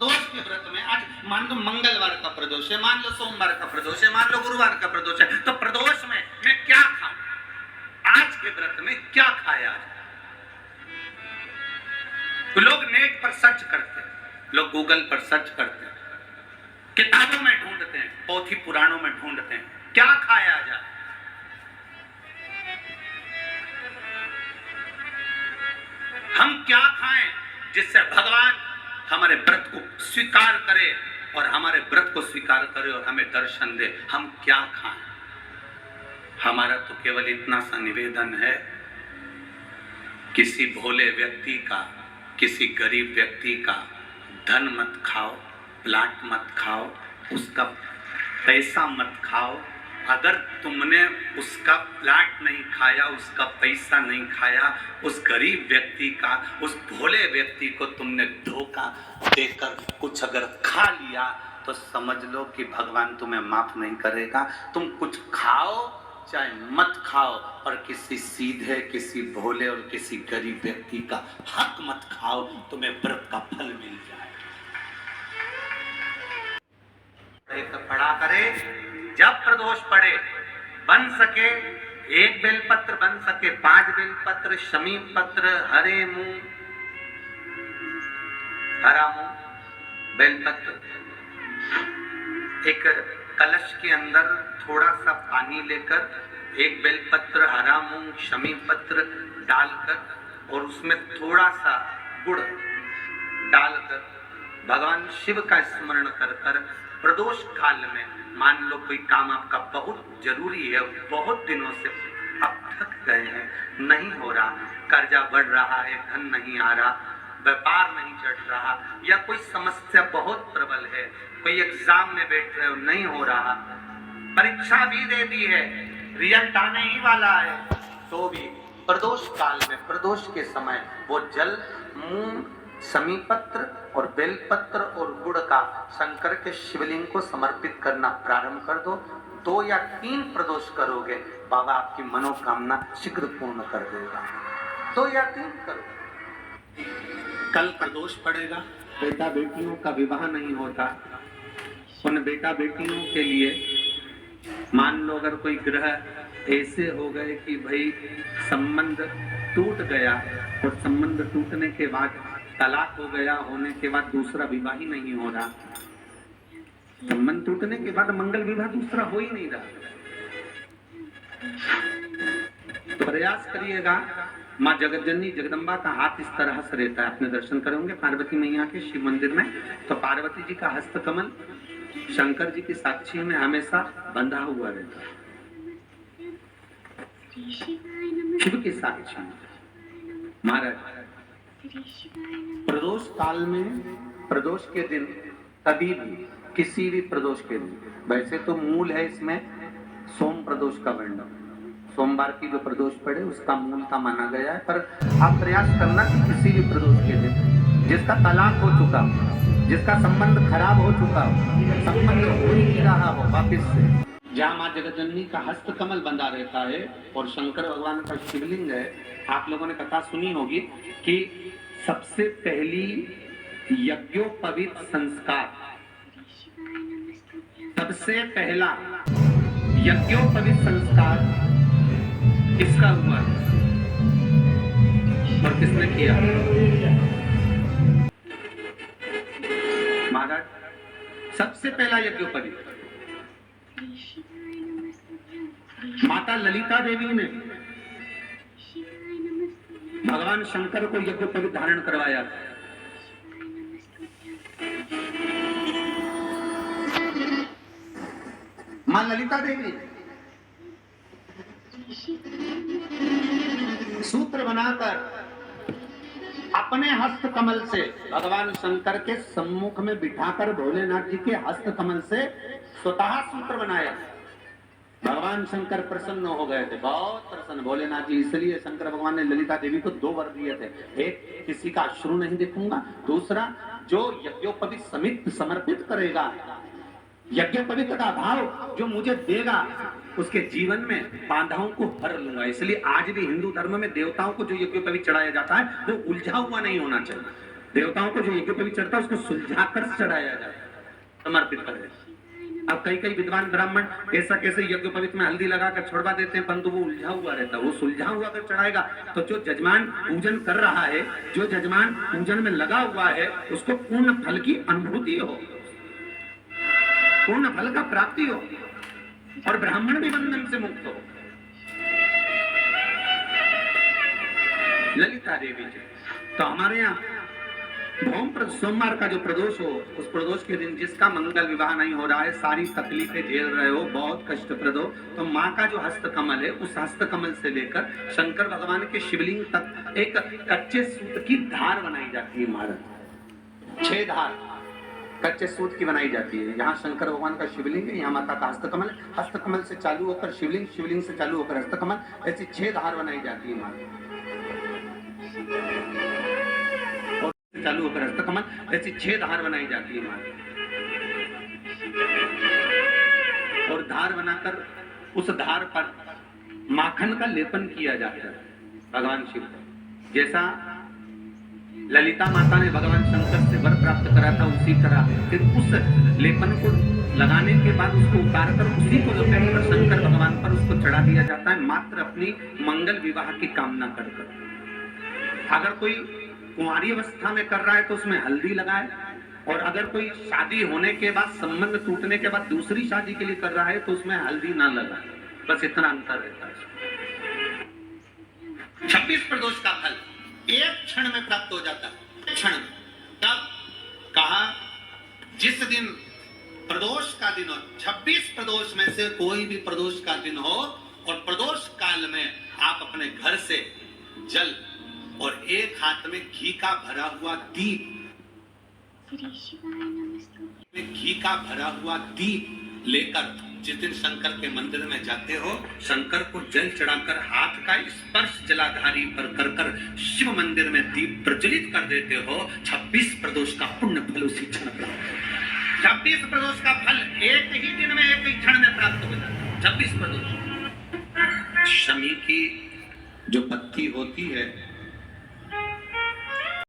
प्रदोष के व्रत में आज मान लो मंगलवार का प्रदोष है, मान लो सोमवार का प्रदोष है, मान लो गुरुवार का प्रदोष है, तो प्रदोष में मैं क्या खाऊं? आज के व्रत में क्या खाया जाए? तो लोग नेट पर सर्च करते हैं, लोग गूगल पर सर्च करते हैं, किताबों में ढूंढते हैं, पोथी पुराणों में ढूंढते हैं, क्या खाया जाए? हम क्या खाएं जिससे भगवान हमारे व्रत को स्वीकार करे और हमारे व्रत को स्वीकार करे और हमें दर्शन दे? हम क्या खाएं? हमारा तो केवल इतना सा निवेदन है, किसी भोले व्यक्ति का, किसी गरीब व्यक्ति का धन मत खाओ, प्लाट मत खाओ, उसका पैसा मत खाओ। अगर तुमने उसका प्लाट नहीं खाया, उसका पैसा नहीं खाया, उस गरीब व्यक्ति का, उस भोले व्यक्ति को तुमने धोखा देकर कुछ अगर खा लिया तो समझ लो कि भगवान तुम्हें माफ नहीं करेगा। तुम कुछ खाओ चाहे मत खाओ, और किसी सीधे, किसी भोले और किसी गरीब व्यक्ति का हक मत खाओ, तुम्हें व्रत का फल मिल जाए। एक पढ़ा करे, जब प्रदोष पड़े, बन सके 1 बेलपत्र, बन सके 5 बेलपत्र, शमी पत्र, हरे मुंह, हरा मुंह, बेलपत्र, एक कलश के अंदर थोड़ा सा पानी लेकर 1 बेलपत्र, हरा मूंग, शमी पत्र डालकर और उसमें थोड़ा सा गुड़ डालकर भगवान शिव का स्मरण कर कर प्रदोष काल में, मान लो कोई काम आपका बहुत जरूरी है, बहुत दिनों से आप थक गए हैं, नहीं हो रहा, कर्जा बढ़ रहा है, धन नहीं आ रहा, व्यापार नहीं चढ़ रहा, या कोई समस्या बहुत प्रबल है, कोई एग्जाम में बैठ रहे हो, नहीं हो रहा, परीक्षा भी दे दी है, रिजल्ट आने ही वाला है, तो भी प्रदोष काल में, प्रदोष के समय वो जल मूंग, शमी पत्र और बेलपत्र और गुड़ का शंकर के शिवलिंग को समर्पित करना प्रारंभ कर दो। 2 या 3 प्रदोष करोगे, बाबा आपकी मनोकामना शीघ्र पूर्ण कर देगा। 2 या 3 करो। कल प्रदोष पड़ेगा, बेटा बेटियों का विवाह नहीं होता, उन बेटा बेटियों के लिए मान लो अगर कोई ग्रह ऐसे हो गए कि भाई संबंध टूट गया और संबंध टूटने के बाद तलाक हो गया, होने के बाद दूसरा विवाह ही नहीं हो रहा, संबंध टूटने के बाद मंगल विवाह दूसरा हो ही नहीं रहा, तो प्रयास करिएगा। माँ जगतजननी जगदम्बा का हाथ इस तरह से रहता है, अपने दर्शन करोगे पार्वती मैया के शिव मंदिर में, तो पार्वती जी का हस्त कमल शंकर जी की साक्षी में हमेशा बंधा हुआ रहता है, शिव की साक्षी में। महाराज प्रदोष काल में, प्रदोष के दिन, कभी भी किसी भी प्रदोष के दिन, वैसे तो मूल है इसमें सोम प्रदोष का वर्णन, सोमवार की जो प्रदोष पड़े उसका मूलता माना गया है, पर आप प्रयास करना कि किसी भी प्रदोष के दिन जिसका तलाक हो चुका, जिसका संबंध खराब हो चुका हो, संबंध हो ही नहीं रहा हो वापिस से, जहाँ माँ जगतजननी का हस्त कमल बंधा रहता है और शंकर भगवान का शिवलिंग है। आप लोगों ने कथा सुनी होगी कि सबसे पहली यज्ञोपवीत संस्कार, सबसे पहला यज्ञोपवीत संस्कार किसका हुआ और किसने किया? महाराज सबसे पहला यज्ञोपवीत माता ललिता देवी ने भगवान शंकर को यज्ञोपवीत धारण करवाया। मां ललिता देवी सूत्र बनाकर अपने हस्त कमल से भगवान शंकर के सम्मुख में बिठाकर भोलेनाथ जी के हस्त कमल से स्वतः सूत्र बनाया। भगवान शंकर प्रसन्न हो गए थे, बहुत प्रसन्न भोलेनाथ जी, इसलिए शंकर भगवान ने ललिता देवी को 2 वर दिए थे, एक किसी का अश्रु नहीं देखूंगा, दूसरा जो यज्ञोपवीत समित समर्पित करेगा, यज्ञोपवीत का भाव जो मुझे देगा उसके जीवन में बाधाओं को हर लूंगा। इसलिए आज भी हिंदू धर्म में देवताओं को जो यज्ञोपवीत चढ़ाया जाता है वो उलझा हुआ नहीं होना चाहिए, देवताओं को जो यज्ञोपवीत चढ़ता है उसको सुलझाकर चढ़ाया जाता है, समर्पित कर देते। अब कई कई विद्वान ब्राह्मण ऐसा कैसे यज्ञोपवीत में हल्दी लगाकर छोड़वा देते हैं, परंतु वो उलझा हुआ रहता है। वो सुलझा हुआ अगर चढ़ाएगा तो जो जजमान पूजन कर रहा है, जो जजमान पूजन में लगा हुआ है, उसको पूर्ण फल की अनुभूति हो, पूर्ण फल का प्राप्ति हो और ब्राह्मण भी बंधन से मुक्त हो। ललिता देवी जी तो हमारे यहाँ भौम सोमवार का जो प्रदोष हो, उस प्रदोष के दिन जिसका मंगल विवाह नहीं हो रहा है, सारी तकलीफें झेल रहे हो, बहुत कष्टप्रद हो, तो माँ का जो हस्त कमल है, उस हस्त कमल से लेकर शंकर भगवान के शिवलिंग तक एक कच्चे सूत की धार बनाई जाती है। महाराज 6 धार कच्चे सूत की बनाई जाती है। यहाँ शंकर भगवान का शिवलिंग है, यहाँ माता का हस्तकमल, हस्तकमल से चालू होकर शिवलिंग, शिवलिंग से चालू होकर हस्तकमल, ऐसी 6 धार बनाई जाती है। माता चालू होकर हस्तकमल, ऐसी 6 धार बनाई जाती है। माता और धार बनाकर उस धार पर माखन का लेपन किया जाता है भगवान शिव को। जैसा ललिता माता ने भगवान शंकर से वर प्राप्त करा था, उसी तरह फिर उस लेपन को लगाने के बाद उसको उतार कर उसी को जो कहकर शंकर भगवान पर उसको चढ़ा दिया जाता है, मात्र अपनी मंगल विवाह की कामना कर। अगर कोई कुंवारी अवस्था में कर रहा है तो उसमें हल्दी लगाए, और अगर कोई शादी होने के बाद, संबंध टूटने के बाद दूसरी शादी के लिए कर रहा है तो उसमें हल्दी ना लगाए। बस इतना अंतर रहता है। 26 प्रदोष का फल एक क्षण में प्राप्त हो जाता है। क्षण में तब कहा, जिस दिन प्रदोष का दिन हो, 26 प्रदोष में से कोई भी प्रदोष का दिन हो, और प्रदोष काल में आप अपने घर से जल और एक हाथ में घी का भरा हुआ दीप, घी का भरा हुआ दीप लेकर जिस दिन शंकर के मंदिर में जाते हो, शंकर को जल चढ़ाकर हाथ का स्पर्श जलाधारी पर कर कर शिव मंदिर में दीप प्रज्वलित कर देते हो, 26 प्रदोष का पुण्य फल उसी क्षण प्राप्त। 26 प्रदोष का फल एक ही दिन में, एक ही क्षण में प्राप्त हो जाता है। 26 प्रदोष। शमी की जो पत्ती होती है